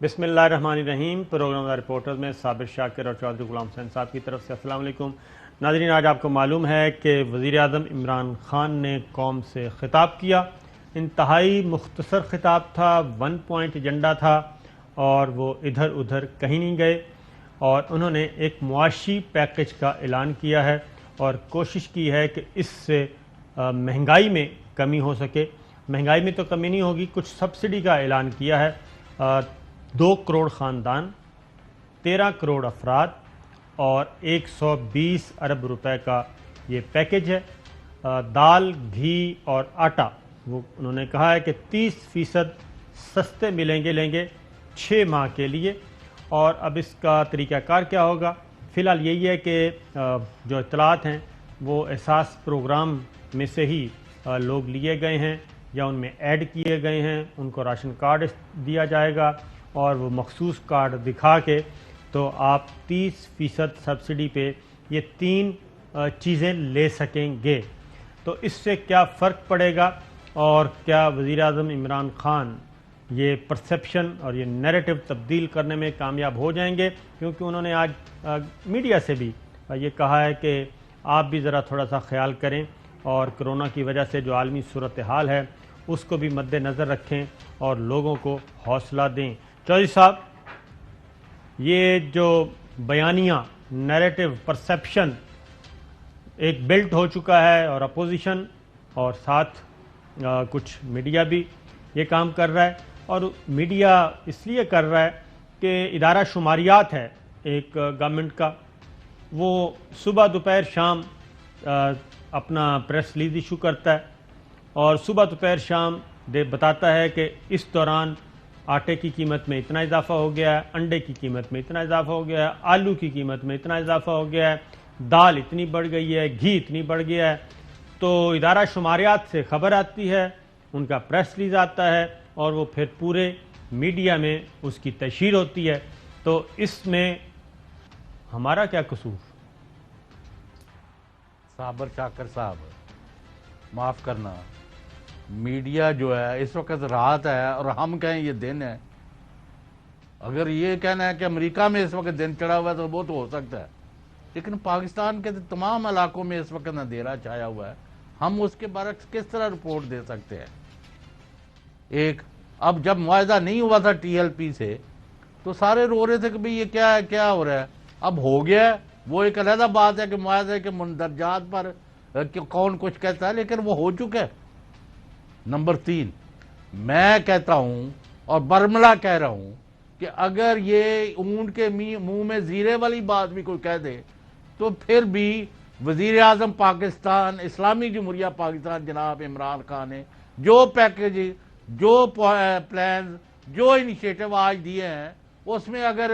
بسم اللہ الرحمن الرحیم۔ پروگرام رپورٹرز میں صابر شاکر اور چودھری غلام حسین صاحب کی طرف سے السلام علیکم ناظرین۔ آج آپ کو معلوم ہے کہ وزیر اعظم عمران خان نے قوم سے خطاب کیا۔ انتہائی مختصر خطاب تھا، 1 پوائنٹ ایجنڈا تھا اور وہ ادھر ادھر کہیں نہیں گئے، اور انہوں نے ایک معاشی پیکج کا اعلان کیا ہے اور کوشش کی ہے کہ اس سے مہنگائی میں کمی ہو سکے۔ مہنگائی میں تو کمی نہیں ہوگی، کچھ سبسڈی کا اعلان کیا ہے۔ 2 کروڑ خاندان، 13 کروڑ افراد اور 120 ارب روپے کا یہ پیکج ہے۔ دال، گھی اور آٹا وہ انہوں نے کہا ہے کہ 30% سستے لیں گے 6 ماہ کے لیے۔ اور اب اس کا طریقہ کار کیا ہوگا؟ فی الحال یہی ہے کہ جو اطلاعات ہیں وہ احساس پروگرام میں سے ہی لوگ لیے گئے ہیں یا ان میں ایڈ کیے گئے ہیں، ان کو راشن کارڈ دیا جائے گا اور وہ مخصوص کارڈ دکھا کے تو آپ 30% سبسڈی پہ یہ 3 چیزیں لے سکیں گے۔ تو اس سے کیا فرق پڑے گا اور کیا وزیر اعظم عمران خان یہ پرسیپشن اور یہ نیریٹو تبدیل کرنے میں کامیاب ہو جائیں گے؟ کیونکہ انہوں نے آج میڈیا سے بھی یہ کہا ہے کہ آپ بھی ذرا تھوڑا سا خیال کریں اور کرونا کی وجہ سے جو عالمی صورتحال ہے اس کو بھی مد نظر رکھیں اور لوگوں کو حوصلہ دیں۔ چودھری صاحب، یہ جو بیانیہ نیریٹو پرسیپشن ایک بلٹ ہو چکا ہے اور اپوزیشن اور ساتھ کچھ میڈیا بھی یہ کام کر رہا ہے، اور میڈیا اس لیے کر رہا ہے کہ ادارہ شماریات ہے ایک گورنمنٹ کا، وہ صبح دوپہر شام اپنا پریس ریلیز ایشو کرتا ہے اور صبح دوپہر شام بتاتا ہے کہ اس دوران آٹے کی قیمت میں اتنا اضافہ ہو گیا ہے، انڈے کی قیمت میں اتنا اضافہ ہو گیا ہے، آلو کی قیمت میں اتنا اضافہ ہو گیا ہے، دال اتنی بڑھ گئی ہے، گھی اتنی بڑھ گیا ہے۔ تو ادارہ شماریات سے خبر آتی ہے، ان کا پریس ریلیز آتا ہے اور وہ پھر پورے میڈیا میں اس کی تشہیر ہوتی ہے۔ تو اس میں ہمارا کیا قصور؟ صابر شاکر صاحب، معاف کرنا، میڈیا جو ہے اس وقت رات ہے اور ہم کہیں یہ دن ہے۔ اگر یہ کہنا ہے کہ امریکہ میں اس وقت دن چڑھا ہوا ہے تو وہ تو ہو سکتا ہے، لیکن پاکستان کے تمام علاقوں میں اس وقت اندھیرا چھایا ہوا ہے۔ ہم اس کے برعکس کس طرح رپورٹ دے سکتے ہیں؟ اب جب معاہدہ نہیں ہوا تھا ٹی ایل پی سے تو سارے رو رہے تھے کہ بھئی یہ کیا ہے، کیا ہو رہا ہے۔ اب ہو گیا ہے، وہ ایک علیحدہ بات ہے کہ معاہدے کے مندرجات پر کون کچھ کہتا ہے، لیکن وہ ہو چکا ہے۔ نمبر 3، میں کہتا ہوں اور برملا کہہ رہا ہوں کہ اگر یہ اونٹ کے منہ میں زیرے والی بات بھی کوئی کہہ دے تو پھر بھی وزیر اعظم پاکستان اسلامی جمہوریہ پاکستان جناب عمران خان نے جو پیکج، جو پلانز، جو انیشیٹو آج دیے ہیں، اس میں اگر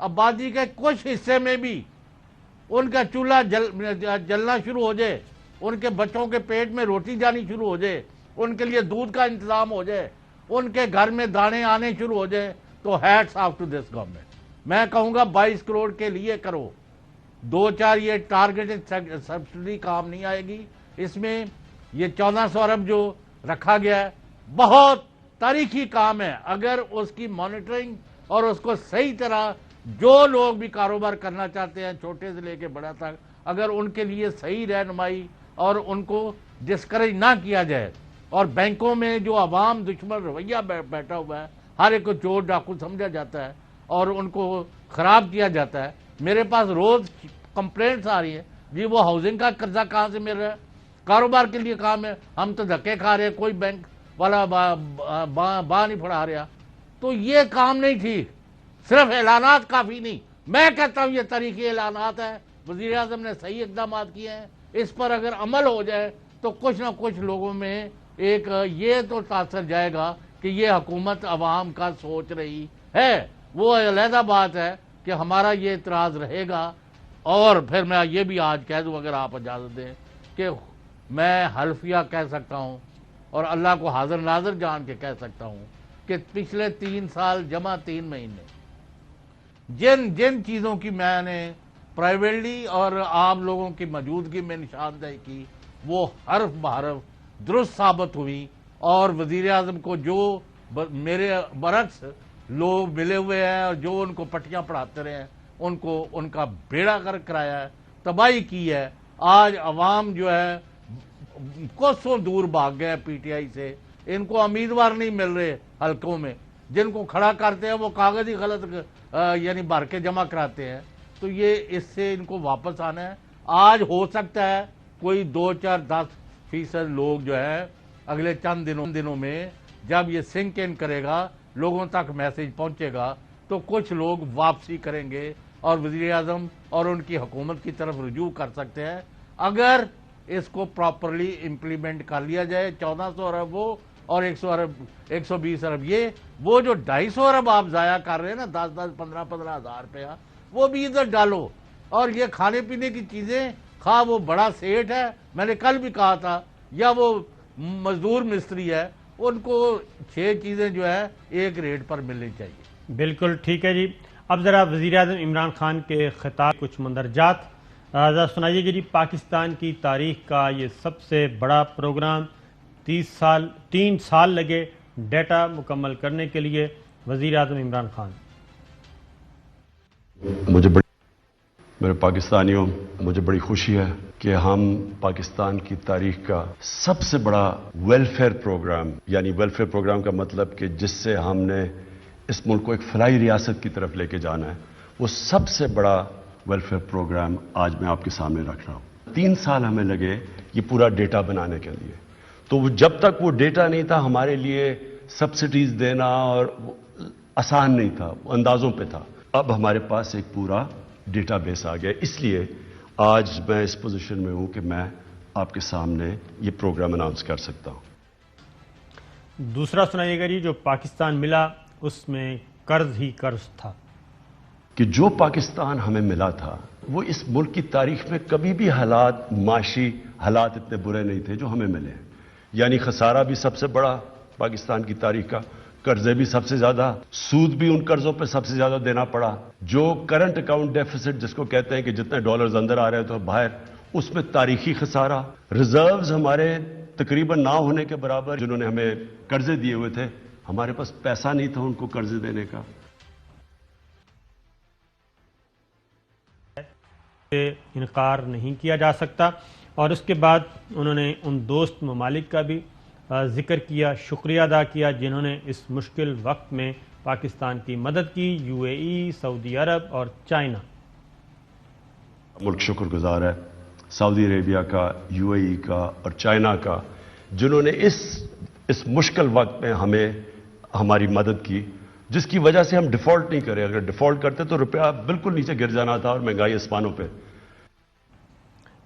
آبادی کے کچھ حصے میں بھی ان کا چولہا جلنا شروع ہو جائے، ان کے بچوں کے پیٹ میں روٹی جانی شروع ہو جائے، ان کے لیے دودھ کا انتظام ہو جائے، ان کے گھر میں دانے آنے شروع ہو جائے، تو hats off to this government. میں کہوں گا 22 کروڑ کے لیے کرو، 2-4 یہ ٹارگیٹڈ سبسڈی کام نہیں آئے گی۔ اس میں یہ 1400 ارب جو رکھا گیا ہے بہت تاریخی کام ہے۔ اگر اس کی مانیٹرنگ اور اس کو صحیح طرح جو لوگ بھی کاروبار کرنا چاہتے ہیں چھوٹے سے لے کے بڑا تک، اگر ان کے لیے صحیح رہنمائی اور ان کو ڈسکریج نہ کیا جائے، اور بینکوں میں جو عوام دشمن رویہ بیٹھا ہوا ہے، ہر ایک کو چور ڈاکو سمجھا جاتا ہے اور ان کو خراب کیا جاتا ہے۔ میرے پاس روز کمپلینٹس آ رہی ہیں، جی وہ ہاؤسنگ کا قرضہ کہاں سے مل رہا ہے، کاروبار کے لیے کام ہے، ہم تو دھکے کھا رہے ہیں، کوئی بینک والا باں نہیں پڑھا رہا۔ تو یہ کام نہیں ٹھیک، صرف اعلانات کافی نہیں۔ میں کہتا ہوں یہ تاریخی اعلانات ہیں، وزیر اعظم نے صحیح اقدامات کیے ہیں، اس پر اگر عمل ہو جائے تو کچھ نہ کچھ لوگوں میں ایک یہ تو تاثر جائے گا کہ یہ حکومت عوام کا سوچ رہی ہے۔ وہ علیحدہ بات ہے کہ ہمارا یہ اعتراض رہے گا۔ اور پھر میں یہ بھی آج کہہ دوں اگر آپ اجازت دیں کہ میں حلفیہ کہہ سکتا ہوں اور اللہ کو حاضر ناظر جان کے کہہ سکتا ہوں کہ پچھلے 3 سال جمع 3 مہینے جن چیزوں کی میں نے پرائیویٹلی اور عام لوگوں کی موجودگی میں نشاندہی کی، وہ حرف بحرف درست ثابت ہوئی، اور وزیر اعظم کو جو میرے برعکس لوگ ملے ہوئے ہیں اور جو ان کو پٹیاں پڑھاتے رہے ہیں ان کو ان کا بیڑا غرق کرایا ہے، تباہی کی ہے. آج عوام جو ہے کوسوں دور بھاگ گئے پی ٹی آئی سے. ان کو امیدوار نہیں مل رہے حلقوں میں، جن کو کھڑا کرتے ہیں وہ کاغذ ہی غلط یعنی بھر کے جمع کراتے ہیں. تو یہ اس سے ان کو واپس آنا ہے. آج ہو سکتا ہے کوئی 2-4-10% لوگ جو ہے اگلے چند دنوں میں جب یہ سنک ان کرے گا، لوگوں تک میسج پہنچے گا، تو کچھ لوگ واپسی کریں گے اور وزیر اعظم اور ان کی حکومت کی طرف رجوع کر سکتے ہیں اگر اس کو پراپرلی امپلیمنٹ کر لیا جائے. 1400 ارب وہ اور 120 ارب یہ، وہ جو 250 ارب آپ ضائع کر رہے ہیں نا، 10-10 15-15 ہزار روپیہ، وہ بھی ادھر ڈالو. اور یہ کھانے پینے کی چیزیں، خواہ وہ بڑا سیٹ ہے، میں نے کل بھی کہا تھا، یا وہ مزدور مستری ہے، ان کو 6 چیزیں جو ہے ایک ریٹ پر ملنی چاہیے. بالکل ٹھیک ہے جی. اب ذرا وزیر اعظم عمران خان کے خطاب کچھ مندرجات ذرا سنائیے گا جی. پاکستان کی تاریخ کا یہ سب سے بڑا پروگرام، 3 سال لگے ڈیٹا مکمل کرنے کے لیے. وزیر اعظم عمران خان: میرے پاکستانیوں، مجھے بڑی خوشی ہے کہ ہم پاکستان کی تاریخ کا سب سے بڑا ویلفیئر پروگرام، یعنی ویلفیئر پروگرام کا مطلب کہ جس سے ہم نے اس ملک کو ایک فلاحی ریاست کی طرف لے کے جانا ہے، وہ سب سے بڑا ویلفیئر پروگرام آج میں آپ کے سامنے رکھ رہا ہوں. 3 سال ہمیں لگے یہ پورا ڈیٹا بنانے کے لیے. تو جب تک وہ ڈیٹا نہیں تھا ہمارے لیے سبسڈیز دینا اور آسان نہیں تھا، وہ اندازوں پہ تھا. اب ہمارے پاس ایک پورا ڈیٹا بیس آ گیا، اس لیے آج میں اس پوزیشن میں ہوں کہ میں آپ کے سامنے یہ پروگرام اناؤنس کر سکتا ہوں. دوسرا سنائیے گا جی. جو پاکستان ملا اس میں قرض ہی قرض تھا. کہ جو پاکستان ہمیں ملا تھا وہ اس ملک کی تاریخ میں کبھی بھی معاشی حالات اتنے برے نہیں تھے جو ہمیں ملے. یعنی خسارہ بھی سب سے بڑا پاکستان کی تاریخ کا، قرضے بھی سب سے زیادہ، سود بھی ان قرضوں پہ سب سے زیادہ دینا پڑا. جو کرنٹ اکاؤنٹ ڈیفیسٹ جس کو کہتے ہیں کہ جتنے ڈالرز اندر آ رہے تو باہر، اس میں تاریخی خسارہ. ریزروز ہمارے تقریباً نہ ہونے کے برابر. جنہوں نے ہمیں قرضے دیے ہوئے تھے، ہمارے پاس پیسہ نہیں تھا ان کو قرضے دینے کا. انکار نہیں کیا جا سکتا. اور اس کے بعد انہوں نے ان دوست ممالک کا بھی ذکر کیا، شکریہ ادا کیا جنہوں نے اس مشکل وقت میں پاکستان کی مدد کی. UAE، سعودی عرب اور چائنا. ملک شکر گزار ہے سعودی عربیہ کا، UAE کا اور چائنا کا، جنہوں نے اس مشکل وقت میں ہماری مدد کی، جس کی وجہ سے ہم ڈیفالٹ نہیں کرے. اگر ڈیفالٹ کرتے تو روپیہ بالکل نیچے گر جانا تھا اور مہنگائی آسمانوں پہ.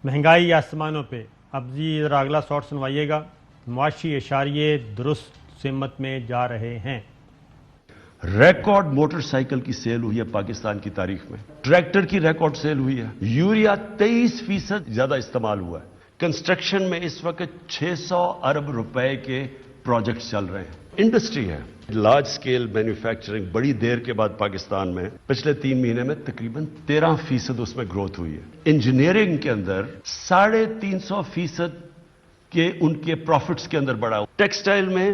مہنگائی آسمانوں پہ. اب جی ذرا اگلا شاٹ سنوائیے گا. معاشی اشاریے درست سمت میں جا رہے ہیں. ریکارڈ موٹر سائیکل کی سیل ہوئی ہے پاکستان کی تاریخ میں. ٹریکٹر کی ریکارڈ سیل ہوئی ہے. یوریا 23% زیادہ استعمال ہوا ہے. کنسٹرکشن میں اس وقت 600 ارب روپے کے پروجیکٹس چل رہے ہیں. انڈسٹری ہے لارج سکیل مینوفیکچرنگ، بڑی دیر کے بعد پاکستان میں پچھلے 3 مہینے میں تقریباً 13% اس میں گروتھ ہوئی ہے. انجینئرنگ کے اندر 350% کے ان کے پروفٹس کے اندر بڑھا. ٹیکسٹائل میں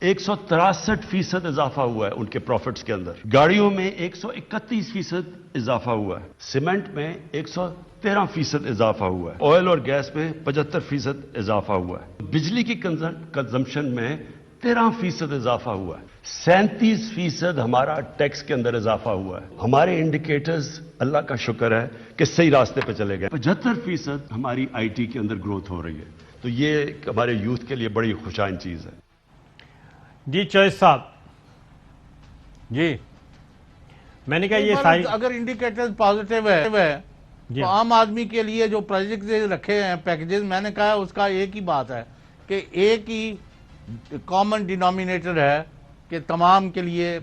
163% اضافہ ہوا ہے ان کے پروفٹس کے اندر. گاڑیوں میں 131% اضافہ ہوا ہے. سیمنٹ میں 113% اضافہ ہوا ہے. آئل اور گیس میں 75% اضافہ ہوا ہے. بجلی کی کنزمپشن میں 13% اضافہ ہوا ہے. 37% ہمارا ٹیکس کے اندر اضافہ ہوا ہے. ہمارے انڈیکیٹرز اللہ کا شکر ہے کہ صحیح راستے پہ چلے گئے. 75% ہماری IT کے اندر گروتھ ہو رہی ہے. تو یہ ہمارے یوتھ کے لیے بڑی خوشائن چیز ہے. جی چوہس صاحب. جی میں نے کہا یہ ساری اگر انڈیکیٹرز پازیٹیو ہے تو عام آدمی کے لیے جو پروجیکٹ رکھے ہیں پیکجز، میں نے کہا اس کا ایک ہی بات ہے کہ ایک ہی کامن ڈینومینیٹر ہے کہ تمام کے لیے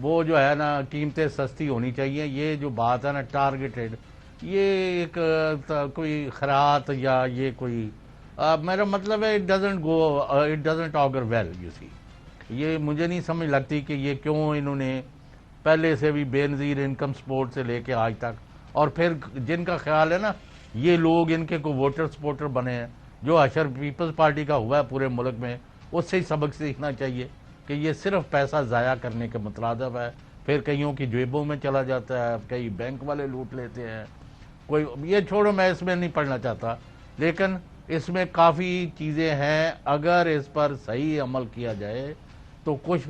وہ جو ہے نا قیمتیں سستی ہونی چاہیے. یہ جو بات ہے نا ٹارگیٹڈ، یہ ایک کوئی خیرات یا یہ کوئی میرا مطلب ہے اٹ ڈزنٹ آگر ویل. یو سی، یہ مجھے نہیں سمجھ لگتی کہ یہ کیوں انہوں نے پہلے سے بھی بے نظیر انکم سپورٹ سے لے کے آج تک، اور پھر جن کا خیال ہے نا یہ لوگ ان کے کو ووٹر سپورٹر بنے ہیں، جو حشر پیپلز پارٹی کا ہوا ہے پورے ملک میں، اس سے ہی سبق سیکھنا چاہیے کہ یہ صرف پیسہ ضائع کرنے کے مترادف ہے، پھر کئیوں کی جیبوں میں چلا جاتا ہے، کئی بینک والے لوٹ لیتے ہیں، کوئی یہ چھوڑو، میں اس میں نہیں پڑھنا چاہتا، لیکن اس میں کافی چیزیں ہیں، اگر اس پر صحیح عمل کیا جائے تو کچھ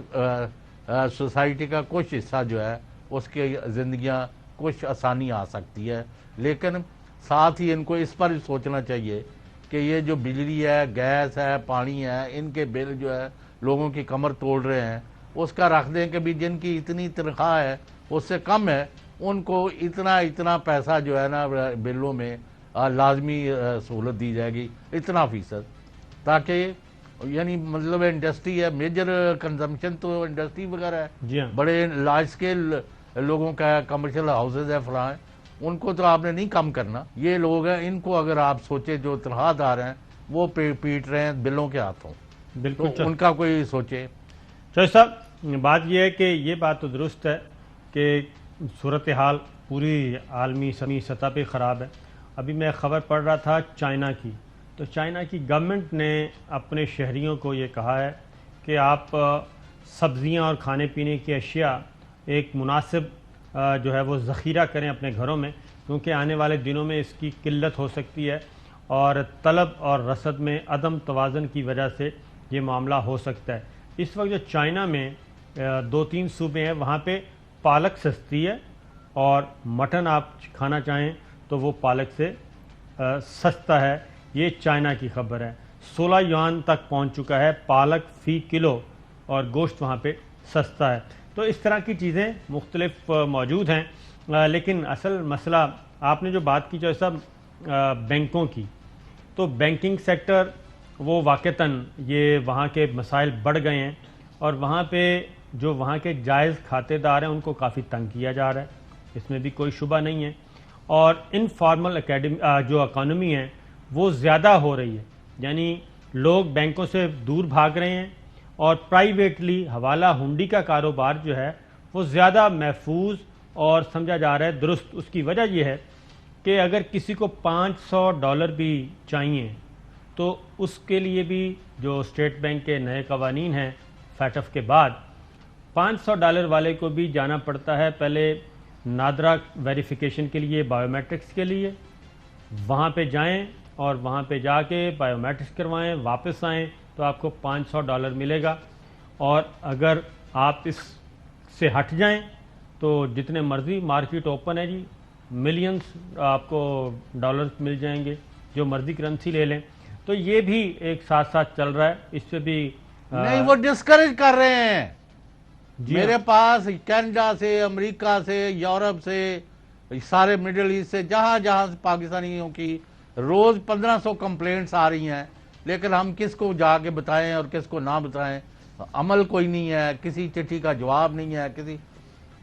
سوسائٹی کا کچھ حصہ جو ہے اس کی زندگیاں کچھ آسانی آ سکتی ہے، لیکن ساتھ ہی ان کو اس پر بھی سوچنا چاہیے کہ یہ جو بجلی ہے، گیس ہے، پانی ہے، ان کے بل جو ہے لوگوں کی کمر توڑ رہے ہیں، اس کا رکھ دیں کہ بھی جن کی اتنی تنخواہ ہے اس سے کم ہے، ان کو اتنا پیسہ جو ہے نا بلوں میں لازمی سہولت دی جائے گی، اتنا فیصد، تاکہ یعنی مطلب انڈسٹری ہے، میجر کنزمپشن تو انڈسٹری وغیرہ ہے، جی ہاں، بڑے لارج سکیل لوگوں کا کمرشل ہاؤسز ہے فلاں ہیں، ان کو تو آپ نے نہیں کم کرنا، یہ لوگ ہیں ان کو اگر آپ سوچیں جو تنخواہ دار ہیں وہ پیٹ رہے ہیں بلوں کے ہاتھوں، بالکل تو ان کا کوئی سوچے۔ چوہے صاحب، بات یہ ہے کہ یہ بات تو درست ہے کہ صورتحال پوری عالمی سطح پہ خراب ہے۔ ابھی میں خبر پڑھ رہا تھا چائنا کی، تو چائنا کی گورنمنٹ نے اپنے شہریوں کو یہ کہا ہے کہ آپ سبزیاں اور کھانے پینے کی اشیاء ایک مناسب جو ہے وہ ذخیرہ کریں اپنے گھروں میں، کیونکہ آنے والے دنوں میں اس کی قلت ہو سکتی ہے اور طلب اور رسد میں عدم توازن کی وجہ سے یہ معاملہ ہو سکتا ہے۔ اس وقت جو چائنا میں 2-3 صوبے ہیں وہاں پہ پالک سستی ہے، اور مٹن آپ کھانا چاہیں تو وہ پالک سے سستا ہے۔ یہ چائنا کی خبر ہے، 16 یوان تک پہنچ چکا ہے پالک فی کلو، اور گوشت وہاں پہ سستا ہے۔ تو اس طرح کی چیزیں مختلف موجود ہیں، لیکن اصل مسئلہ آپ نے جو بات کی جو سب بینکوں کی، تو بینکنگ سیکٹر وہ واقعتاً یہ وہاں کے مسائل بڑھ گئے ہیں، اور وہاں پہ جو وہاں کے جائز کھاتے دار ہیں ان کو کافی تنگ کیا جا رہا ہے، اس میں بھی کوئی شبہ نہیں ہے، اور انفارمل جو اکانومی ہے وہ زیادہ ہو رہی ہے، یعنی لوگ بینکوں سے دور بھاگ رہے ہیں، اور پرائیویٹلی حوالہ ہنڈی کا کاروبار جو ہے وہ زیادہ محفوظ اور سمجھا جا رہا ہے درست۔ اس کی وجہ یہ ہے کہ اگر کسی کو $500 بھی چاہیے تو اس کے لیے بھی جو اسٹیٹ بینک کے نئے قوانین ہیں فیٹف کے بعد، $500 والے کو بھی جانا پڑتا ہے پہلے نادرا ویریفیکیشن کے لیے، بائیو میٹرکس کے لیے، وہاں پہ جائیں اور وہاں پہ جا کے بائیو میٹرکس کروائیں، واپس آئیں تو آپ کو $500 ملے گا، اور اگر آپ اس سے ہٹ جائیں تو جتنے مرضی مارکیٹ اوپن ہے جی، ملینز آپ کو ڈالرز مل جائیں گے، جو مرضی کرنسی لے لیں۔ تو یہ بھی ایک ساتھ ساتھ چل رہا ہے، اس پہ بھی نہیں، وہ ڈسکریج کر رہے ہیں۔ جی میرے پاس کینیڈا سے، امریکہ سے، یورپ سے، سارے مڈل ایسٹ سے، جہاں جہاں سے پاکستانیوں کی روز 1500 کمپلینٹس آ رہی ہیں، لیکن ہم کس کو جا کے بتائیں اور کس کو نہ بتائیں، عمل کوئی نہیں ہے، کسی چٹھی کا جواب نہیں ہے، کسی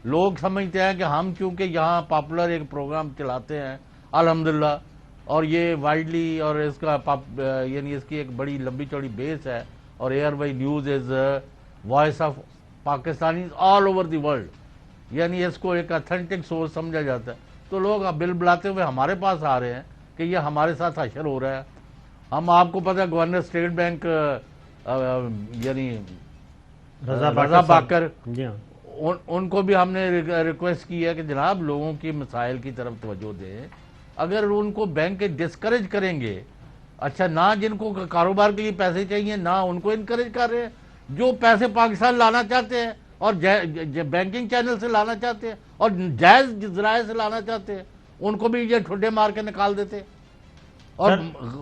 لوگ سمجھتے ہیں کہ ہم چونکہ یہاں پاپولر ایک پروگرام چلاتے ہیں الحمدللہ، اور یہ وائڈلی، اور اس کا یعنی اس کی ایک بڑی لمبی چوڑی بیس ہے، اور ARY news is voice of Pakistanis all over the world, یعنی اس کو ایک اتھینٹک سورس سمجھا جاتا ہے، تو لوگ بل بلاتے ہوئے ہمارے پاس آ رہے ہیں کہ یہ ہمارے ساتھ حشر ہو رہا ہے۔ ہم آپ کو پتہ ہے گورنر اسٹیٹ بینک یعنی رضا باکر، جی ہاں، ان کو بھی ہم نے ریکویسٹ کی ہے کہ جناب لوگوں کی مسائل کی طرف توجہ دیں، اگر ان کو بینک ڈسکریج کریں گے، اچھا نہ جن کو کاروبار کے لیے پیسے چاہیے نہ ان کو انکریج کر رہے ہیں، جو پیسے پاکستان لانا چاہتے ہیں اور بینکنگ چینل سے لانا چاہتے ہیں اور جائز ذرائع سے لانا چاہتے ہیں، ان کو بھی یہ ٹھڈے مار کے نکال دیتے، اور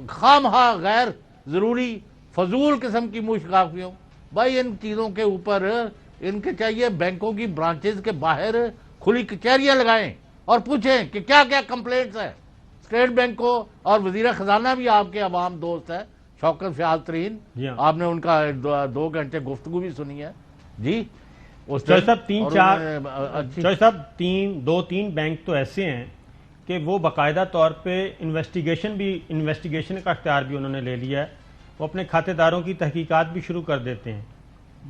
خام غیر ضروری فضول قسم کی مشغافیوں۔ بھائی ان چیزوں کے اوپر ان کے چاہیے بینکوں کی برانچز کے باہر کھلی کچہریاں لگائیں اور پوچھیں کہ کیا کیا کمپلینٹس ہیں۔ اسٹیٹ بینک کو، اور وزیر خزانہ بھی آپ کے عوام دوست ہے شوکت فیاض ترین، جی ہاں، آپ نے ان کا 2 گھنٹے گفتگو بھی سنی ہے جی۔ چوہے صاحب 2-3 بینک تو ایسے ہیں کہ وہ باقاعدہ طور پہ انویسٹیگیشن کا اختیار بھی انہوں نے لے لیا ہے، وہ اپنے کھاتے داروں کی تحقیقات بھی شروع کر دیتے ہیں،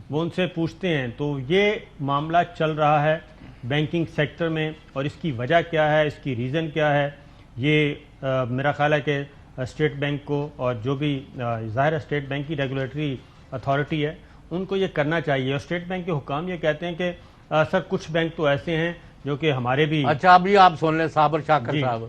وہ ان سے پوچھتے ہیں۔ تو یہ معاملہ چل رہا ہے بینکنگ سیکٹر میں، اور اس کی وجہ کیا ہے، اس کی ریزن کیا ہے، یہ میرا خیال ہے کہ اسٹیٹ بینک کو، اور جو بھی ظاہر اسٹیٹ بینک کی ریگولیٹری اتھارٹی ہے ان کو یہ کرنا چاہیے. اور اسٹیٹ بینک کے حکام یہ کہتے ہیں کہ سر کچھ بینک تو ایسے ہیں جو کہ ہمارے بھی. اچھا ابھی آپ سن لیں صابر شاکر جی. صاحب,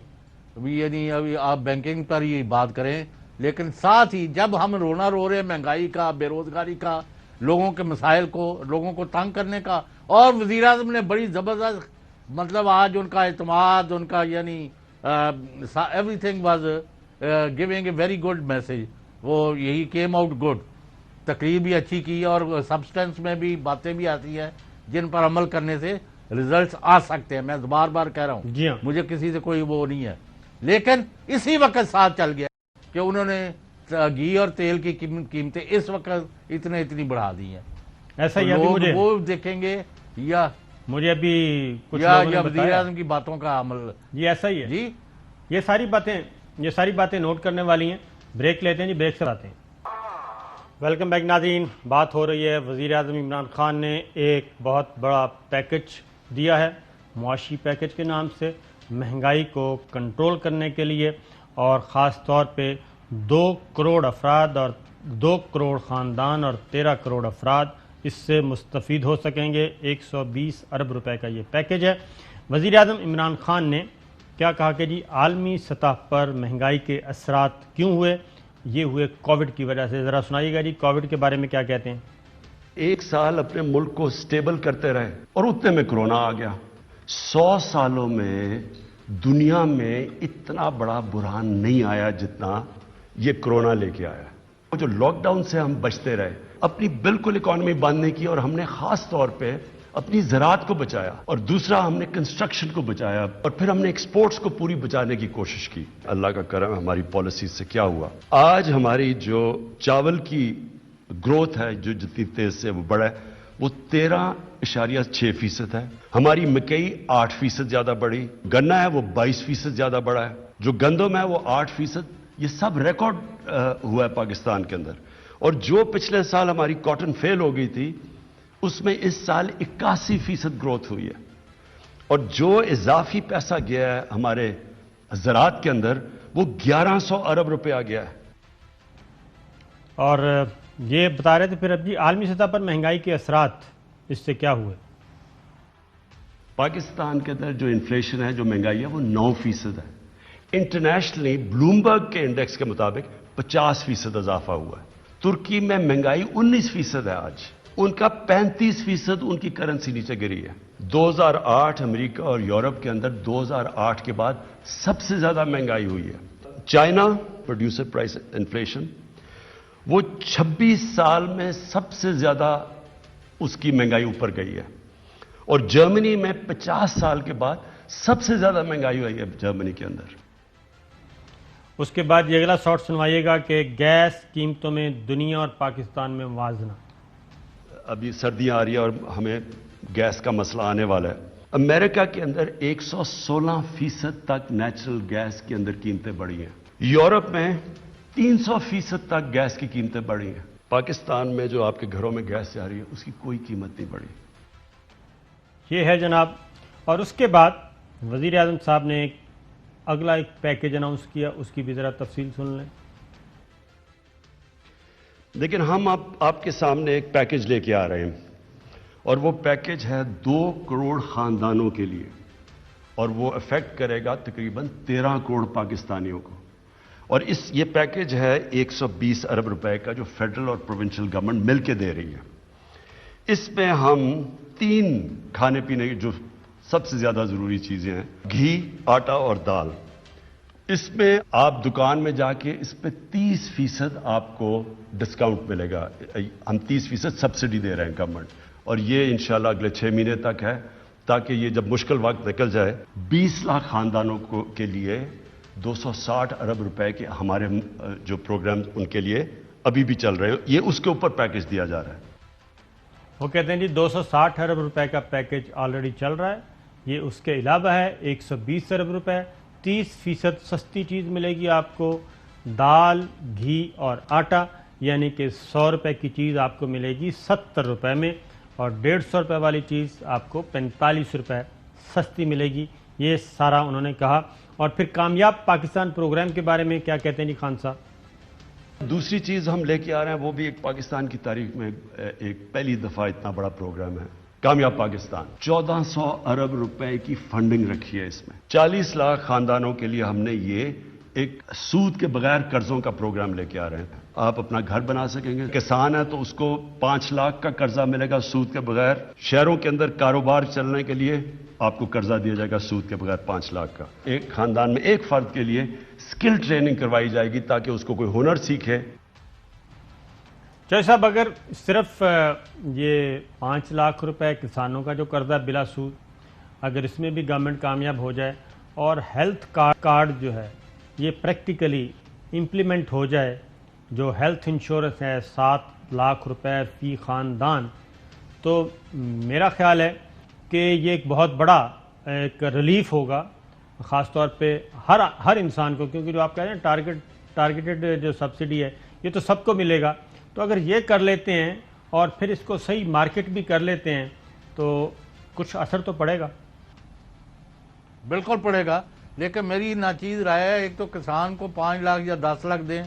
ابھی یعنی ابھی آپ بینکنگ پر یہ بات کریں, لیکن ساتھ ہی جب ہم رونا رو رہے ہیں مہنگائی کا, بے روزگاری کا, لوگوں کے مسائل کو, لوگوں کو تنگ کرنے کا, اور وزیر اعظم نے بڑی زبردست مطلب آج ان کا اعتماد, ان کا یعنی every thing was giving a very good message, وہ یہی کیم آؤٹ گڈ, تقریر بھی اچھی کی اور سبسٹنس میں بھی باتیں بھی آتی ہیں جن پر عمل کرنے سے ریزلٹس آ سکتے ہیں. میں بار بار کہہ رہا ہوں, جی ہاں. مجھے کسی سے کوئی وہ نہیں ہے, لیکن اسی وقت ساتھ چل گیا کہ انہوں نے گھی اور تیل کی قیمتیں اس وقت اتنی بڑھا دی ہیں. ایسا ہی ابھی مجھے وہ دیکھیں گے یا مجھے ابھی کچھ یا لوگوں نے وزیر بتایا. اعظم کی باتوں کا عمل. جی ایسا ہی ہے. جی یہ ساری باتیں نوٹ کرنے والی ہیں. بریک لیتے ہیں جی, بریک سے آتے ہیں. ویلکم بیک ناظرین. بات ہو رہی ہے وزیر اعظم عمران خان نے ایک بہت بڑا پیکج دیا ہے معاشی پیکج کے نام سے, مہنگائی کو کنٹرول کرنے کے لیے, اور خاص طور پہ 2 کروڑ افراد اور 2 کروڑ خاندان اور 13 کروڑ افراد اس سے مستفید ہو سکیں گے. 120 ارب روپے کا یہ پیکج ہے. وزیر اعظم عمران خان نے کیا کہا کہ جی عالمی سطح پر مہنگائی کے اثرات کیوں ہوئے؟ یہ ہوئے کووڈ کی وجہ سے. ذرا سنائیے گا جی کووڈ کے بارے میں کیا کہتے ہیں. 1 سال اپنے ملک کو سٹیبل کرتے رہے اور اتنے میں کرونا آ گیا. 100 سالوں میں دنیا میں اتنا بڑا بحران نہیں آیا جتنا یہ کرونا لے کے آیا. جو لاک ڈاؤن سے ہم بچتے رہے, اپنی بالکل اکانومی بند نہیں کی, اور ہم نے خاص طور پہ اپنی زراعت کو بچایا, اور دوسرا ہم نے کنسٹرکشن کو بچایا, اور پھر ہم نے ایکسپورٹس کو پوری بچانے کی کوشش کی. اللہ کا کرم ہماری پالیسی سے کیا ہوا, آج ہماری جو چاول کی گروتھ ہے جو جتنی تیز سے وہ بڑھا ہے وہ 13.6% ہے. ہماری مکئی 8% زیادہ بڑھی, گنا ہے وہ 22% زیادہ بڑھا ہے, جو گندم ہے وہ 8%. یہ سب ریکارڈ ہوا ہے پاکستان کے اندر. اور جو پچھلے سال ہماری کاٹن فیل ہو گئی تھی اس میں اس سال 81% گروتھ ہوئی ہے. اور جو اضافی پیسہ گیا ہے ہمارے زراعت کے اندر وہ 1100 ارب روپیہ گیا ہے. اور یہ بتا رہے تھے پھر اب جی عالمی سطح پر مہنگائی کے اثرات اس سے کیا ہوئے؟ پاکستان کے اندر جو انفلیشن ہے, جو مہنگائی ہے وہ 9% ہے. انٹرنیشنلی بلومبرگ کے انڈیکس کے مطابق 50% اضافہ ہوا ہے. ترکی میں مہنگائی 19% ہے آج, ان کا 35% ان کی کرنسی نیچے گری ہے. 2008 امریکہ اور یورپ کے اندر 2008 کے بعد سب سے زیادہ مہنگائی ہوئی ہے. چائنا پروڈیوسر پرائس انفلیشن وہ 26 سال میں سب سے زیادہ اس کی مہنگائی اوپر گئی ہے. اور جرمنی میں 50 سال کے بعد سب سے زیادہ مہنگائی ہوئی ہے جرمنی کے اندر. اس کے بعد یہ اگلا شارٹ سنوائیے گا کہ گیس قیمتوں میں دنیا اور پاکستان میں موازنہ. ابھی سردیاں آ رہی ہیں اور ہمیں گیس کا مسئلہ آنے والا ہے. امریکہ کے اندر 116% تک نیچرل گیس کے اندر قیمتیں بڑھی ہیں. یورپ میں 300% تک گیس کی قیمتیں بڑھی ہیں. پاکستان میں جو آپ کے گھروں میں گیس جا رہی ہے اس کی کوئی قیمت نہیں بڑھی. یہ ہے جناب. اور اس کے بعد وزیر اعظم صاحب نے اگلا ایک پیکج اناؤنس کیا, اس کی بھی ذرا تفصیل سن لیں. لیکن ہم آپ کے سامنے ایک پیکج لے کے آ رہے ہیں, اور وہ پیکج ہے 2 کروڑ خاندانوں کے لیے, اور وہ افیکٹ کرے گا تقریباً 13 کروڑ پاکستانیوں کو. اور یہ پیکج ہے 120 ارب روپے کا جو فیڈرل اور پروونشل گورنمنٹ مل کے دے رہی ہے. اس میں ہم 3 کھانے پینے کی جو سب سے زیادہ ضروری چیزیں ہیں, گھی, آٹا اور دال, اس میں آپ دکان میں جا کے اس پہ 30% آپ کو ڈسکاؤنٹ ملے گا. ہم 30% سبسڈی دے رہے ہیں گورنمنٹ, اور یہ انشاءاللہ اگلے 6 مہینے تک ہے, تاکہ یہ جب مشکل وقت نکل جائے. 20 لاکھ خاندانوں کے لیے 260 ارب روپے کے ہمارے جو پروگرام ان کے لیے ابھی بھی چل رہے ہیں, یہ اس کے اوپر پیکج دیا جا رہا ہے. وہ کہتے ہیں جی 260 ارب روپے کا پیکج آلریڈی چل رہا ہے, یہ اس کے علاوہ ہے 120 ارب روپے. 30% سستی چیز ملے گی آپ کو, دال, گھی اور آٹا, یعنی کہ 100 روپے کی چیز آپ کو ملے گی 70 روپے میں, اور 150 روپے والی چیز آپ کو 45 روپے سستی ملے گی. یہ سارا انہوں نے کہا. اور پھر کامیاب پاکستان پروگرام کے بارے میں کیا کہتے ہیں جی خان صاحب؟ دوسری چیز ہم لے کے آ رہے ہیں، وہ بھی ایک پاکستان کی تاریخ میں ایک پہلی دفعہ اتنا بڑا پروگرام ہے، کامیاب پاکستان۔ 1400 ارب روپے کی فنڈنگ رکھی ہے اس میں، 40 لاکھ خاندانوں کے لیے ہم نے یہ ایک سود کے بغیر قرضوں کا پروگرام لے کے آ رہے ہیں۔ آپ اپنا گھر بنا سکیں گے، کسان ہے تو اس کو 5 لاکھ کا قرضہ ملے گا سود کے بغیر، شہروں کے اندر کاروبار چلنے کے لیے آپ کو قرضہ دیا جائے گا سود کے بغیر 5 لاکھ کا، ایک خاندان میں ایک فرد کے لیے سکل ٹریننگ کروائی جائے گی تاکہ اس کو کوئی ہنر سیکھے۔ چوہے صاحب، اگر صرف یہ 5 لاکھ روپے کسانوں کا جو قرضہ بلا سود، اگر اس میں بھی گورنمنٹ کامیاب ہو جائے اور ہیلتھ کارڈ جو ہے یہ پریکٹیکلی امپلیمنٹ ہو جائے، جو ہیلتھ انشورنس ہے 7 لاکھ روپے فی خاندان، تو میرا خیال ہے کہ یہ ایک بہت بڑا ایک ریلیف ہوگا، خاص طور پہ ہر انسان کو، کیونکہ جو آپ کہہ رہے ہیں ٹارگیٹڈ جو سبسڈی ہے یہ تو سب کو ملے گا۔ تو اگر یہ کر لیتے ہیں اور پھر اس کو صحیح مارکیٹ بھی کر لیتے ہیں تو کچھ اثر تو پڑے گا۔ بالکل پڑے گا، لیکن میری ناچیز رائے ہے، ایک تو کسان کو 5 لاکھ یا 10 لاکھ دیں،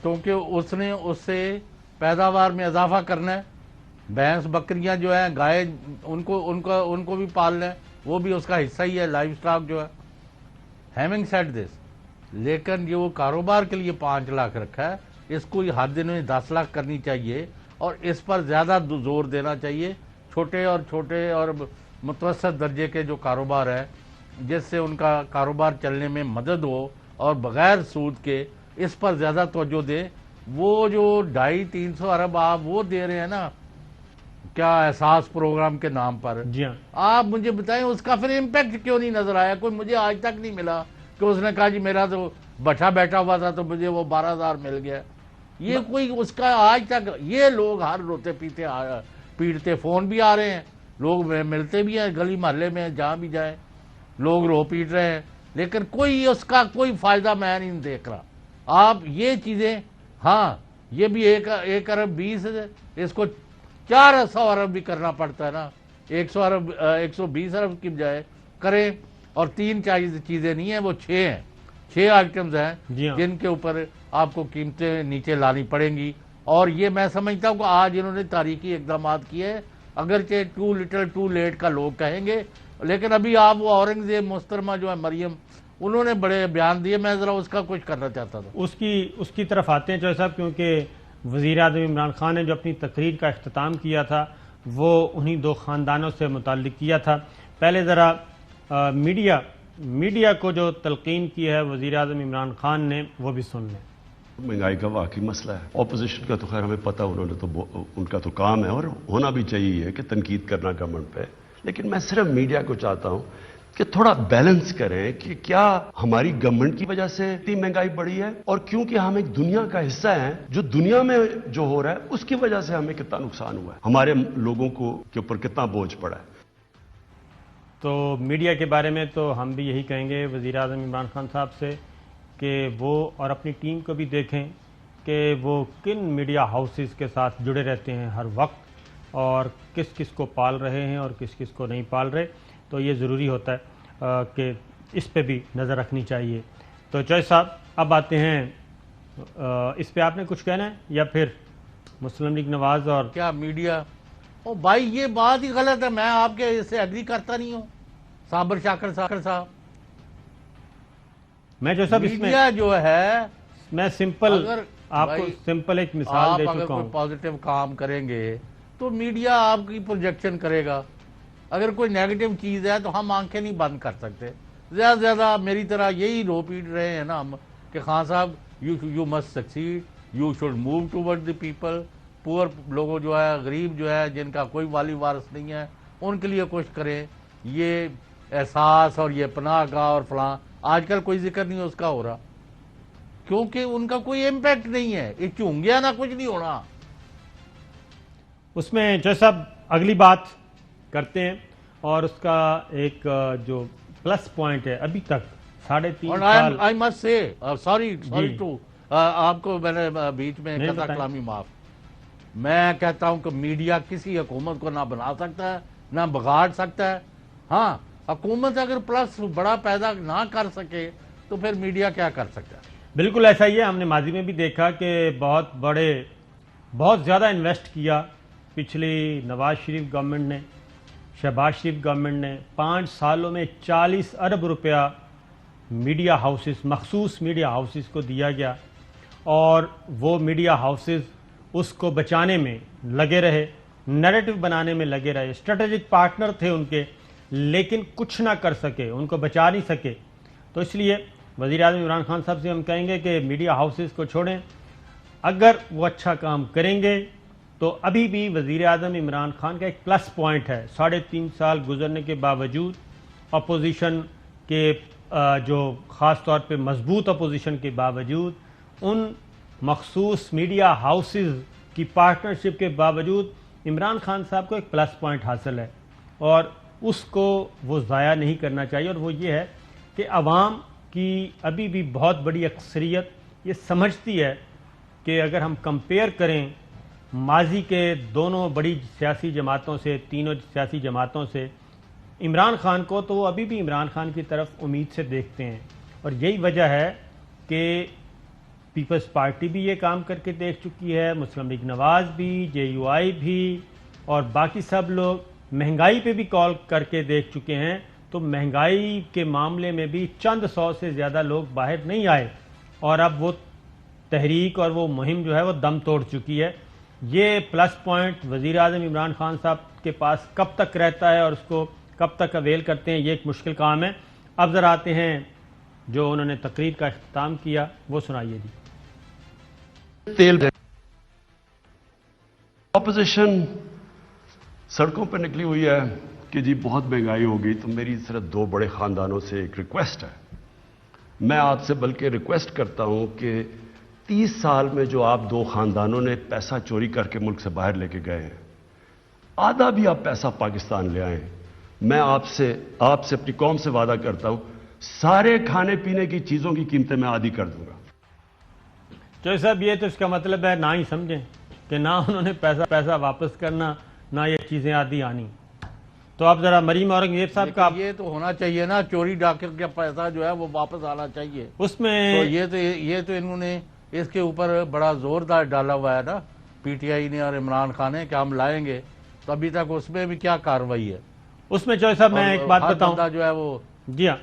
کیونکہ اس نے اس سے پیداوار میں اضافہ کرنا ہے۔ بھینس بکریاں جو ہیں، گائے، ان کو بھی پالنا ہے، وہ بھی اس کا حصہ ہی ہے، لائف سٹاک جو ہے۔ ہیونگ سیڈ دس، لیکن جو کاروبار کے لیے 5 لاکھ رکھا ہے، اس کو ہر دن میں 10 لاکھ کرنی چاہیے، اور اس پر زیادہ زور دینا چاہیے۔ چھوٹے اور متوسط درجے کے جو کاروبار ہے، جس سے ان کا کاروبار چلنے میں مدد ہو اور بغیر سود کے، اس پر زیادہ توجہ دیں۔ وہ جو 250-300 ارب آپ وہ دے رہے ہیں نا، کیا احساس پروگرام کے نام پر، جی ہاں، آپ مجھے بتائیں اس کا پھر امپیکٹ کیوں نہیں نظر آیا؟ کوئی مجھے آج تک نہیں ملا کہ اس نے کہا جی میرا تو بٹھا بیٹھا ہوا تھا تو مجھے وہ 12,000 مل گیا۔ یہ کوئی اس کا آج تک، یہ لوگ ہر روتے پیٹتے فون بھی آ رہے ہیں، لوگ ملتے بھی ہیں گلی محلے میں، جہاں بھی جائیں لوگ رو پیٹ رہے ہیں، لیکن کوئی اس کا کوئی فائدہ میں نہیں دیکھ رہا۔ آپ یہ چیزیں، ہاں یہ بھی 1 ارب 20، اس کو 400 ارب بھی کرنا پڑتا ہے نا، 120 ارب کی بجائے کریں، اور 3 چیزیں نہیں ہیں، وہ 6 ہیں، 6 آئٹمز ہیں جی ہاں، جن کے اوپر آپ کو قیمتیں نیچے لانی پڑیں گی۔ اور یہ میں سمجھتا ہوں کہ آج انہوں نے تاریخی اقدامات کیے، اگرچہ ٹو لٹل ٹو لیٹ کا لوگ کہیں گے، لیکن ابھی آپ وہ اورنگزیب محترمہ جو ہے مریم، انہوں نے بڑے بیان دیے، میں ذرا اس کا کچھ کرنا چاہتا تھا۔ اس کی طرف آتے ہیں چوہے صاحب، کیونکہ وزیر اعظم عمران خان نے جو اپنی تقریر کا اختتام کیا تھا وہ انہی 2 خاندانوں سے متعلق کیا تھا۔ پہلے ذرا میڈیا کو جو تلقین کی ہے وزیر اعظم عمران خان نے وہ بھی سن لیں۔ مہنگائی کا واقعی مسئلہ ہے، اپوزیشن کا تو خیر ہمیں پتہ، ان کا تو کام ہے اور ہونا بھی چاہیے کہ تنقید کرنا گورنمنٹ پہ، لیکن میں صرف میڈیا کو چاہتا ہوں کہ تھوڑا بیلنس کریں کہ کیا ہماری گورنمنٹ کی وجہ سے اتنی مہنگائی بڑھی ہے، اور کیونکہ ہم ایک دنیا کا حصہ ہیں، جو دنیا میں جو ہو رہا ہے اس کی وجہ سے ہمیں کتنا نقصان ہوا ہے، ہمارے لوگوں کے اوپر کتنا بوجھ پڑا ہے۔ تو میڈیا کے بارے میں تو ہم بھی یہی کہیں گے وزیر اعظم عمران خان صاحب سے کہ وہ اور اپنی ٹیم کو بھی دیکھیں کہ وہ کن میڈیا ہاؤسز کے ساتھ جڑے رہتے ہیں ہر وقت، اور کس کس کو پال رہے ہیں اور کس کس کو نہیں پال رہے، تو یہ ضروری ہوتا ہے کہ اس پہ بھی نظر رکھنی چاہیے۔ تو چوہے صاحب، اب آتے ہیں اس پہ آپ نے کچھ کہنا ہے یا پھر مسلم لیگ نواز اور کیا میڈیا، او بھائی یہ بات ہی غلط ہے، میں آپ کے اس سے ایگری کرتا نہیں ہوں صابر شاکر صاحب۔ میں جو صاحب اس میں میڈیا جو ہے، میں سمپل اگر آپ کو سمپل ایک مثال دے آپ اگر چکا کوئی ہوں۔ پازیٹیو کام کریں گے تو میڈیا آپ کی پروجیکشن کرے گا، اگر کوئی نیگیٹو چیز ہے تو ہم آنکھیں نہیں بند کر سکتے۔ زیادہ سے زیادہ میری طرح یہی رو پیٹ رہے ہیں نا ہم کہ خان صاحب you must succeed, you should move toward the people, پور لوگوں جو ہے، غریب جو ہے، جن کا کوئی والی وارث نہیں ہے، ان کے لیے کچھ کریں۔ یہ احساس اور یہ پناہ گاہ اور فلاں، آج کل کوئی ذکر نہیں اس کا ہو رہا، کیونکہ ان کا کوئی امپیکٹ نہیں ہے، یہ چونگیا نہ کچھ نہیں ہونا۔ اس میں جو صاحب اگلی بات کرتے ہیں، اور اس کا ایک جو پلس پوائنٹ ہے ابھی تک 3.5 سال، I must say sorry to آپ کو میں نے بیچ میں قطع کلامی معاف، میں کہتا ہوں کہ میڈیا کسی حکومت کو نہ بنا سکتا ہے نہ بگاڑ سکتا ہے۔ ہاں، حکومت اگر پلس بڑا پیدا نہ کر سکے تو پھر میڈیا کیا کر سکتا ہے؟ بالکل ایسا ہی ہے. ہم نے ماضی میں بھی دیکھا کہ بہت زیادہ انویسٹ کیا پچھلی نواز شریف گورنمنٹ نے, شہباز شریف گورنمنٹ نے. 5 سالوں میں 40 ارب روپیہ میڈیا ہاؤسز, مخصوص میڈیا ہاؤسز کو دیا گیا, اور وہ میڈیا ہاؤسز اس کو بچانے میں لگے رہے, نیریٹو بنانے میں لگے رہے, اسٹریٹجک پارٹنر تھے ان کے, لیکن کچھ نہ کر سکے, ان کو بچا نہیں سکے. تو اس لیے وزیر اعظم عمران خان صاحب سے ہم کہیں گے کہ میڈیا ہاؤسز کو چھوڑیں. اگر وہ اچھا کام کریں گے تو ابھی بھی وزیر اعظم عمران خان کا ایک پلس پوائنٹ ہے. 3.5 سال گزرنے کے باوجود اپوزیشن کے جو خاص طور پہ مضبوط اپوزیشن کے باوجود, ان مخصوص میڈیا ہاؤسز کی پارٹنرشپ کے باوجود عمران خان صاحب کو ایک پلس پوائنٹ حاصل ہے, اور اس کو وہ ضائع نہیں کرنا چاہیے. اور وہ یہ ہے کہ عوام کی ابھی بھی بہت بڑی اکثریت یہ سمجھتی ہے کہ اگر ہم کمپیئر کریں ماضی کے دونوں بڑی سیاسی جماعتوں سے, تینوں سیاسی جماعتوں سے, عمران خان کو, تو وہ ابھی بھی عمران خان کی طرف امید سے دیکھتے ہیں. اور یہی وجہ ہے کہ پیپلز پارٹی بھی یہ کام کر کے دیکھ چکی ہے, مسلم لیگ نواز بھی, JUI بھی, اور باقی سب لوگ مہنگائی پہ بھی کال کر کے دیکھ چکے ہیں. تو مہنگائی کے معاملے میں بھی چند 100 سے زیادہ لوگ باہر نہیں آئے, اور اب وہ تحریک اور وہ مہم جو ہے وہ دم توڑ چکی ہے. یہ پلس پوائنٹ وزیر اعظم عمران خان صاحب کے پاس کب تک رہتا ہے اور اس کو کب تک اویل کرتے ہیں, یہ ایک مشکل کام ہے. اب ذرا آتے ہیں جو انہوں نے تقریر کا اختتام کیا, وہ سنائیے جی. تیل اپوزیشن سڑکوں پہ نکلی ہوئی ہے کہ جی بہت مہنگائی ہو گئی. تو میری صرف 2 بڑے خاندانوں سے ایک ریکویسٹ ہے. میں آپ سے بلکہ ریکویسٹ کرتا ہوں کہ 30 سال میں جو آپ 2 خاندانوں نے پیسہ چوری کر کے ملک سے باہر لے کے گئے ہیں, آدھا بھی آپ پیسہ پاکستان لے آئیں. میں آپ سے اپنی قوم سے وعدہ کرتا ہوں, سارے کھانے پینے کی چیزوں کی قیمتیں میں آدھی کر دوں گا. چوہے صاحب, یہ تو اس کا مطلب ہے نہ ہی سمجھیں کہ نہ انہوں نے پیسہ واپس کرنا, نہ یہ چیزیں آدھی آنی. تو آپ ذرا مریم اورنگزیب صاحب کا, یہ تو ہونا چاہیے نا, چوری ڈاکے کا پیسہ جو ہے وہ واپس آنا چاہیے. اس میں تو یہ تو انہوں نے اس کے اوپر بڑا زوردار ڈالا ہوا ہے نا PTI نے اور عمران خان نے کہ ہم لائیں گے. تو ابھی تک اس میں بھی کیا کارروائی ہے؟ اس میں چوہے صاحب میں ایک بات بتاؤں, جو ہے وہ, جی ہاں,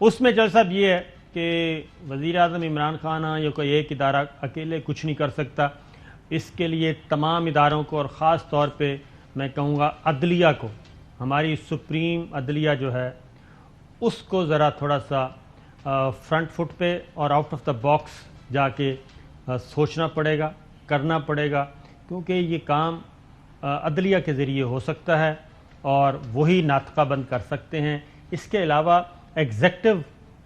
اس میں چوہے صاحب یہ ہے کہ وزیر اعظم عمران خان یا کوئی ایک ادارہ اکیلے کچھ نہیں کر سکتا. اس کے لیے تمام اداروں کو, اور خاص طور پہ میں کہوں گا عدلیہ کو, ہماری سپریم عدلیہ جو ہے اس کو ذرا تھوڑا سا فرنٹ فٹ پہ اور آؤٹ آف دا باکس جا کے سوچنا پڑے گا, کرنا پڑے گا, کیونکہ یہ کام عدلیہ کے ذریعے ہو سکتا ہے اور وہی ناطقہ بند کر سکتے ہیں. اس کے علاوہ ایگزیکٹو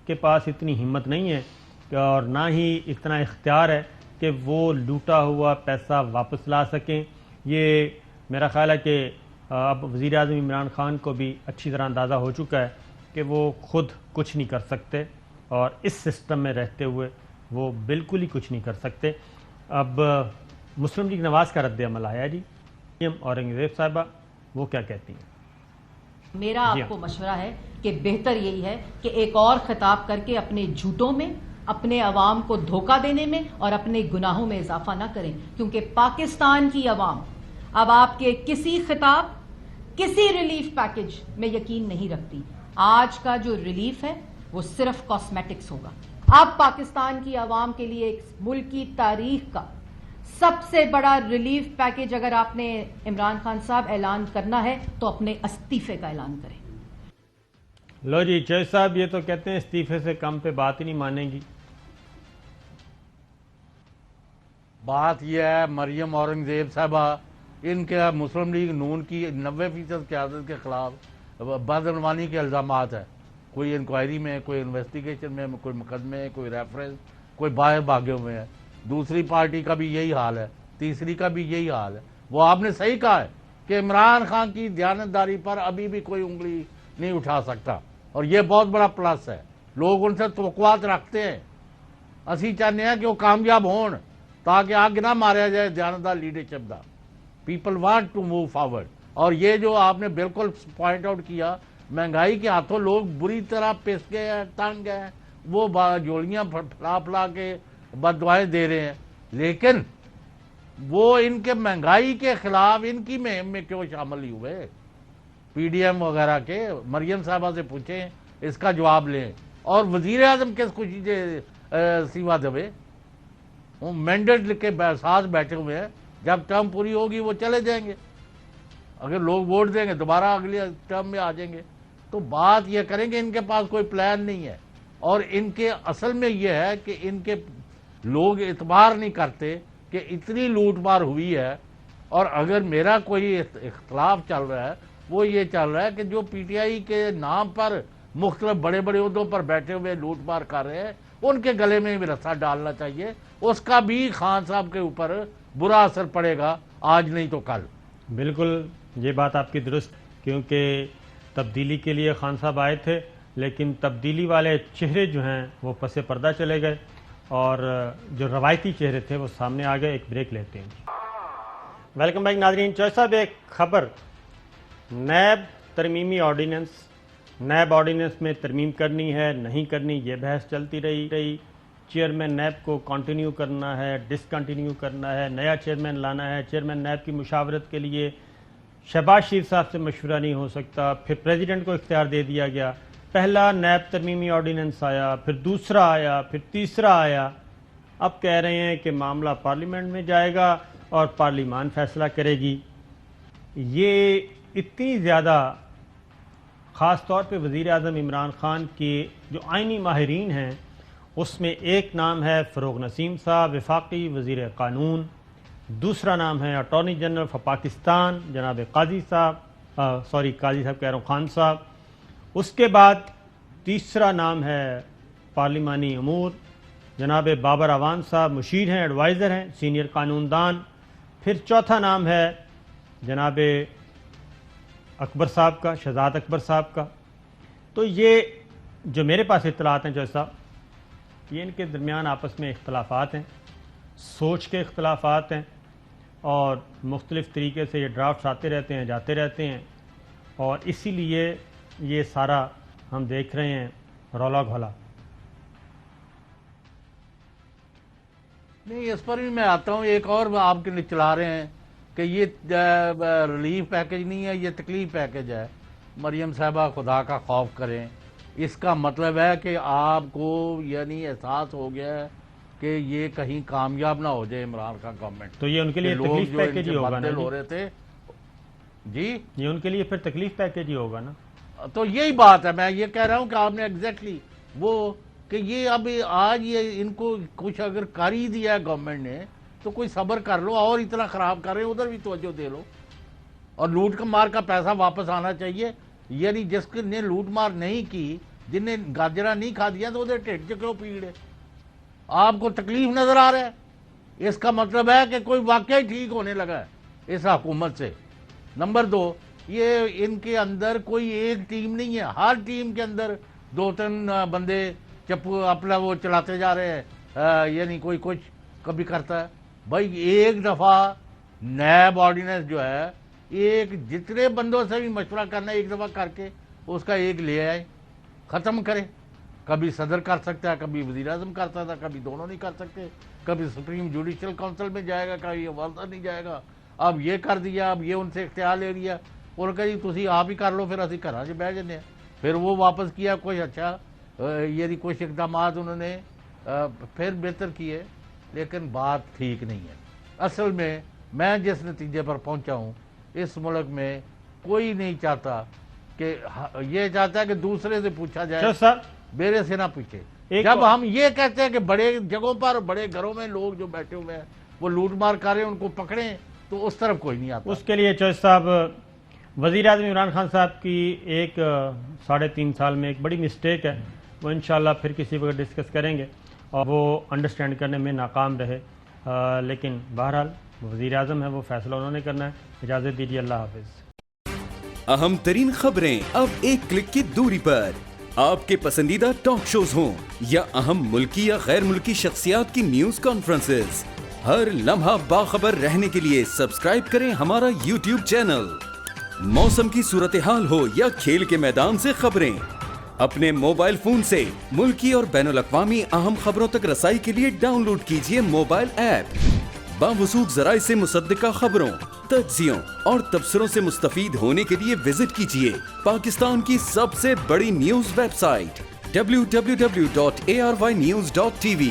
کے پاس اتنی ہمت نہیں ہے اور نہ ہی اتنا اختیار ہے کہ وہ لوٹا ہوا پیسہ واپس لا سکیں. یہ میرا خیال ہے کہ اب وزیر اعظم عمران خان کو بھی اچھی طرح اندازہ ہو چکا ہے کہ وہ خود کچھ نہیں کر سکتے, اور اس سسٹم میں رہتے ہوئے وہ بالکل ہی کچھ نہیں کر سکتے. اب مسلم لیگ نواز کا رد عمل آیا جی. اورنگزیب صاحبہ وہ کیا کہتی ہیں؟ میرا آپ کو مشورہ ہے کہ بہتر یہی ہے کہ ایک اور خطاب کر کے اپنے جھوٹوں میں, اپنے عوام کو دھوکہ دینے میں اور اپنے گناہوں میں اضافہ نہ کریں, کیونکہ پاکستان کی عوام اب آپ کے کسی خطاب, کسی ریلیف پیکج میں یقین نہیں رکھتی. آج کا جو ریلیف ہے وہ صرف کاسمیٹکس ہوگا. اب پاکستان کی عوام کے لیے ایک ملکی تاریخ کا سب سے بڑا ریلیف پیکج اگر آپ نے عمران خان صاحب اعلان کرنا ہے تو اپنے استعفے کا اعلان کریں. لو جی, چوہے صاحب یہ تو کہتے ہیں استعفے سے کم پہ بات ہی نہیں مانیں گی. بات یہ ہے مریم اورنگزیب صاحبہ, ان کے مسلم لیگ نون کی 90% قیادت کے خلاف بدعنوانی کے الزامات ہیں. کوئی انکوائری میں, کوئی انویسٹیگیشن میں, کوئی مقدمے, کوئی ریفرنس, کوئی باہر بھاگے ہوئے ہیں. دوسری پارٹی کا بھی یہی حال ہے, تیسری کا بھی یہی حال ہے. وہ آپ نے صحیح کہا ہے کہ عمران خان کی دیانتداری پر ابھی بھی کوئی انگلی نہیں اٹھا سکتا, اور یہ بہت بڑا پلس ہے. لوگ ان سے توقعات رکھتے ہیں. اسی چاہتے ہیں کہ وہ کامیاب ہون تاکہ آگ نہ ماریا جائے دیانتدار لیڈرشپ دا. People want to move forward. اور یہ جو آپ نے بالکل پوائنٹ آؤٹ کیا, مہنگائی کے ہاتھوں لوگ بری طرح پس گئے ہیں, تنگ ہیں, وہ جوڑیاں پھلا کے بد دعائیں دے رہے ہیں، لیکن وہ ان کے مہنگائی کے خلاف ان کی مہم میں کیوں شامل نہیں ہوئے؟ پی ڈی ایم وغیرہ کے مریم صاحبہ سے پوچھیں، اس کا جواب لیں. اور وزیر اعظم کس خوشی سے سیوا دبے؟ وہ مینڈیٹ لکھ کے ساتھ بیٹھے ہوئے ہیں، جب ٹرم پوری ہوگی وہ چلے جائیں گے، اگر لوگ ووٹ دیں گے دوبارہ اگلی ٹرم میں آ جائیں گے. تو بات یہ کریں کہ ان کے پاس کوئی پلان نہیں ہے، اور ان کے اصل میں یہ ہے کہ ان کے لوگ اعتبار نہیں کرتے کہ اتنی لوٹ مار ہوئی ہے. اور اگر میرا کوئی اختلاف چل رہا ہے وہ یہ چل رہا ہے کہ جو پی ٹی آئی کے نام پر مختلف بڑے بڑے عہدوں پر بیٹھے ہوئے لوٹ مار کر رہے ہیں، ان کے گلے میں بھی رسا ڈالنا چاہیے. اس کا بھی خان صاحب کے اوپر برا اثر پڑے گا، آج نہیں تو کل. بالکل یہ بات آپ کی درست، کیونکہ تبدیلی کے لیے خان صاحب آئے تھے، لیکن تبدیلی والے چہرے جو ہیں وہ پس پردہ چلے گئے اور جو روایتی چہرے تھے وہ سامنے آ گئے. ایک بریک لیتے ہیں. ویلکم بیک ناظرین. چوہے صاحب ایک خبر، نیب ترمیمی آرڈیننس، نیب آرڈیننس میں ترمیم کرنی ہے نہیں کرنی، یہ بحث چلتی رہی. چیئرمین نیب کو کنٹینیو کرنا ہے، ڈسکنٹینیو کرنا ہے، نیا چیئرمین لانا ہے. چیئرمین نیب کی مشاورت کے لیے شہباز شریف صاحب سے مشورہ نہیں ہو سکتا. پھر پریزیڈنٹ کو اختیار دے دیا گیا. پہلا نیب ترمیمی آرڈیننس آیا، پھر دوسرا آیا، پھر تیسرا آیا. اب کہہ رہے ہیں کہ معاملہ پارلیمنٹ میں جائے گا اور پارلیمان فیصلہ کرے گی. یہ اتنی زیادہ، خاص طور پہ وزیر اعظم عمران خان کے جو آئینی ماہرین ہیں اس میں ایک نام ہے فروغ نسیم صاحب، وفاقی وزیر قانون. دوسرا نام ہے اٹارنی جنرل فار پاکستان جناب قاضی صاحب، قاضی صاحب کہہ رہا ہوں، خان صاحب. اس کے بعد تیسرا نام ہے پارلیمانی امور جناب بابر اعوان صاحب، مشیر ہیں، ایڈوائزر ہیں، سینئر قانون دان. پھر چوتھا نام ہے جناب اکبر صاحب کا، شہزاد اکبر صاحب کا. تو یہ جو میرے پاس اطلاعات ہیں جیسا، یہ ان کے درمیان آپس میں اختلافات ہیں، سوچ کے اختلافات ہیں، اور مختلف طریقے سے یہ ڈرافٹس آتے رہتے ہیں جاتے رہتے ہیں، اور اسی لیے یہ سارا ہم دیکھ رہے ہیں رولا گھولا. نہیں، اس پر بھی میں آتا ہوں. ایک اور آپ کے لیے چلا رہے ہیں کہ یہ ریلیف پیکج نہیں ہے، یہ تکلیف پیکج ہے. مریم صاحبہ خدا کا خوف کریں. اس کا مطلب ہے کہ آپ کو یعنی احساس ہو گیا ہے کہ یہ کہیں کامیاب نہ ہو جائے عمران خان گورنمنٹ. تو یہ ان کے لیے تکلیف پیکج ہی ہوگا نا ہو رہے تھے جی، یہ ان کے لیے پھر تکلیف پیکج ہی ہوگا نا. تو یہی بات ہے، میں یہ کہہ رہا ہوں کہ آپ نے ایگزیکٹلی وہ کہ یہ اب آج یہ ان کو کچھ اگر کر ہی دیا ہے گورنمنٹ نے تو کوئی صبر کر لو، اور اتنا خراب کر رہے ہیں ادھر بھی توجہ دے لو. اور لوٹ کا مار کا پیسہ واپس آنا چاہیے. یعنی جس نے لوٹ مار نہیں کی، جن نے گاجرہ نہیں کھا دیا تو ادھر ٹھیک کیوں پیڑے؟ آپ کو تکلیف نظر آ رہا ہے، اس کا مطلب ہے کہ کوئی واقعی ٹھیک ہونے لگا ہے اس حکومت سے. نمبر 2، یہ ان کے اندر کوئی ایک ٹیم نہیں ہے، ہر ٹیم کے اندر 2-3 بندے چپو اپنا وہ چلاتے جا رہے ہیں. یعنی کوئی کچھ کبھی کرتا ہے. بھائی ایک دفعہ نیب آرڈیننس جو ہے، ایک جتنے بندوں سے بھی مشورہ کرنا ہے ایک دفعہ کر کے اس کا ایک لے آئے، ختم کرے. کبھی صدر کر سکتا ہے، کبھی وزیر اعظم کرتا تھا، کبھی دونوں نہیں کر سکتے، کبھی سپریم جوڈیشل کونسل میں جائے گا، کبھی یہ ورثہ نہیں جائے گا. اب یہ کر دیا، اب یہ ان سے اختیار لے لیا اور کہا جی تسی آپ ہی کر لو، پھر اسی گھراں 'چ بہ جانے ہیں. پھر وہ واپس کیا کوئی اچھا یعنی کچھ اقدامات انہوں نے پھر بہتر کیے، لیکن بات ٹھیک نہیں ہے. اصل میں جس نتیجے پر پہنچا ہوں، اس ملک میں کوئی نہیں چاہتا کہ یہ چاہتا ہے کہ دوسرے سے پوچھا جائے، میرے سے نہ پوچھے. جب ہم یہ کہتے ہیں کہ بڑے جگہوں پر بڑے گھروں میں لوگ جو بیٹھے ہوئے ہیں وہ لوٹ مار کر رہے ہیں، ان کو پکڑیں، تو اس طرف کوئی نہیں آتا. اس کے لیے چوہے صاحب، وزیر اعظم عمران خان صاحب کی ایک 3.5 سال میں ایک بڑی مسٹیک ہے، وہ انشاءاللہ پھر کسی وقت ڈسکس کریں گے، اور وہ انڈرسٹینڈ کرنے میں ناکام رہے. لیکن بہرحال وزیر اعظم ہے، وہ فیصلہ انہوں نے کرنا ہے. اجازت دیجیے، اللہ حافظ. اہم ترین خبریں اب ایک کلک کی دوری پر. آپ کے پسندیدہ ٹاک شوز ہوں یا اہم ملکی یا غیر ملکی شخصیات کی نیوز کانفرنسز، ہر لمحہ باخبر رہنے کے لیے سبسکرائب کریں ہمارا یوٹیوب چینل. موسم کی صورتحال ہو یا کھیل کے میدان سے خبریں، اپنے موبائل فون سے ملکی اور بین الاقوامی اہم خبروں تک رسائی کے لیے ڈاؤن لوڈ کیجیے موبائل ایپ۔ باوثوق ذرائع سے مصدقہ خبروں، تجزیوں اور تبصروں سے مستفید ہونے کے لیے وزٹ کیجیے پاکستان کی سب سے بڑی نیوز ویب سائٹ www.arYnews.tv۔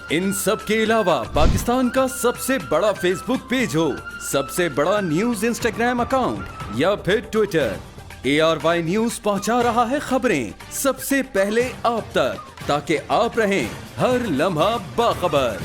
ان سب کے علاوہ پاکستان کا سب سے بڑا فیس بک پیج ہو، سب سے بڑا نیوز انسٹاگرام اکاؤنٹ یا پھر ٹویٹر، ARY نیوز پہنچا رہا ہے خبریں سب سے پہلے آپ تک، تاکہ آپ رہیں ہر لمحہ باخبر۔